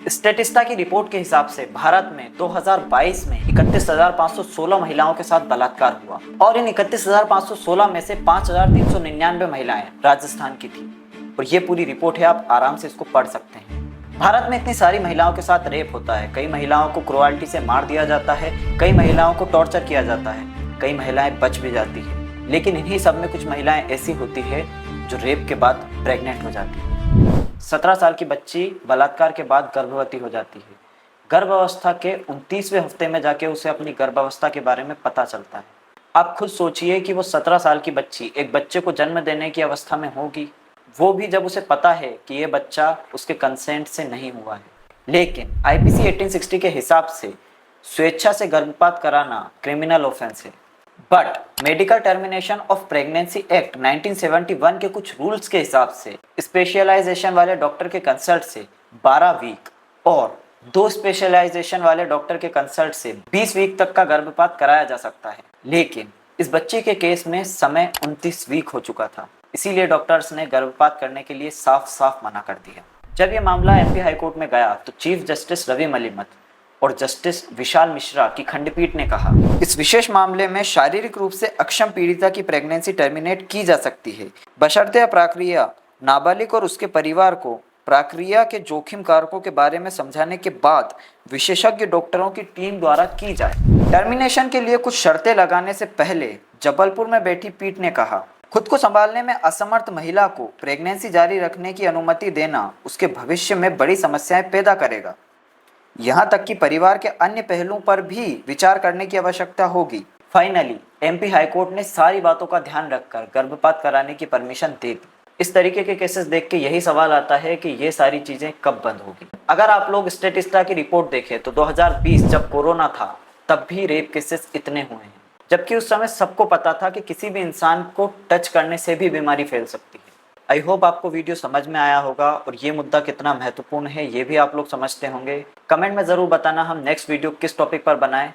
Statista की report के हिसाब से भारत में 2022 में 31,516 महिलाओं के साथ बलात्कार हुआ और इन 31,516 में से 5,399 महिलाएं राजस्थान की थी। और ये पूरी रिपोर्ट है, आप आराम से इसको पढ़ सकते हैं। भारत में इतनी सारी महिलाओं के साथ रेप होता है, कई महिलाओं को क्रूरता से मार दिया जाता है, कई महिलाओं को टॉर्चर किया जाता है, कई महिलाएं बच भी जाती है, लेकिन इन्हीं सब में कुछ महिलाएं ऐसी होती है जो रेप के बाद प्रेग्नेंट हो जाती है। 17 साल की बच्ची बलात्कार के बाद गर्भवती हो जाती है। गर्भावस्था के 29वें हफ्ते में जाके उसे अपनी गर्भावस्था के बारे में पता चलता है। आप खुद सोचिए कि वो 17 साल की बच्ची एक बच्चे को जन्म देने की अवस्था में होगी, वो भी जब उसे पता है कि ये बच्चा उसके कंसेंट से नहीं हुआ है। लेकिन आईपीसी 1860 के हिसाब से स्वेच्छा से गर्भपात कराना क्रिमिनल ऑफेंस है। But medical termination of pregnancy act 1971 के कुछ रूल्स के हिसाब से स्पेशलाइजेशन वाले डॉक्टर के कंसल्ट से 12 वीक और 2 स्पेशलाइजेशन वाले डॉक्टर के कंसल्ट से 20 वीक तक का गर्भपात कराया जा सकता है। लेकिन इस बच्चे के केस में समय 29 वीक हो चुका था, इसीलिए डॉक्टर्स ने गर्भपात करने के लिए साफ साफ मना कर दिया। जब ये मामला एमपी हाईकोर्ट में गया तो चीफ जस्टिस रवि मलिमत और जस्टिस विशाल मिश्रा की खंडपीठ ने कहा, इस विशेष मामले में शारीरिक रूप से अक्षम पीड़िता की प्रेगनेंसी टर्मिनेट की जा सकती है, बशर्ते प्रक्रिया नाबालिग और उसके परिवार को प्रक्रिया के जोखिम कारकों के बारे में समझाने के बाद विशेषज्ञ डॉक्टरों की टीम द्वारा की जाए। टर्मिनेशन के लिए कुछ शर्तें लगाने से पहले जबलपुर में बैठी पीठ ने कहा, खुद को संभालने में असमर्थ महिला को प्रेगनेंसी जारी रखने की अनुमति देना उसके भविष्य में बड़ी समस्याएं पैदा करेगा। यहाँ तक कि परिवार के अन्य पहलुओं पर भी विचार करने की आवश्यकता होगी। फाइनली एमपी हाईकोर्ट ने सारी बातों का ध्यान रखकर गर्भपात कराने की परमिशन दे दी। इस तरीके के केसेस देख के यही सवाल आता है कि ये सारी चीजें कब बंद होगी। अगर आप लोग स्टेटिस्टा की रिपोर्ट देखें तो 2020 जब कोरोना था तब भी रेप केसेस इतने हुए हैं, जबकि उस समय सबको पता था कि किसी भी इंसान को टच करने से भी बीमारी फैल सकती है। आई होप आपको वीडियो समझ में आया होगा और ये मुद्दा कितना महत्वपूर्ण है ये भी आप लोग समझते होंगे। कमेंट में ज़रूर बताना हम नेक्स्ट वीडियो किस टॉपिक पर बनाएं।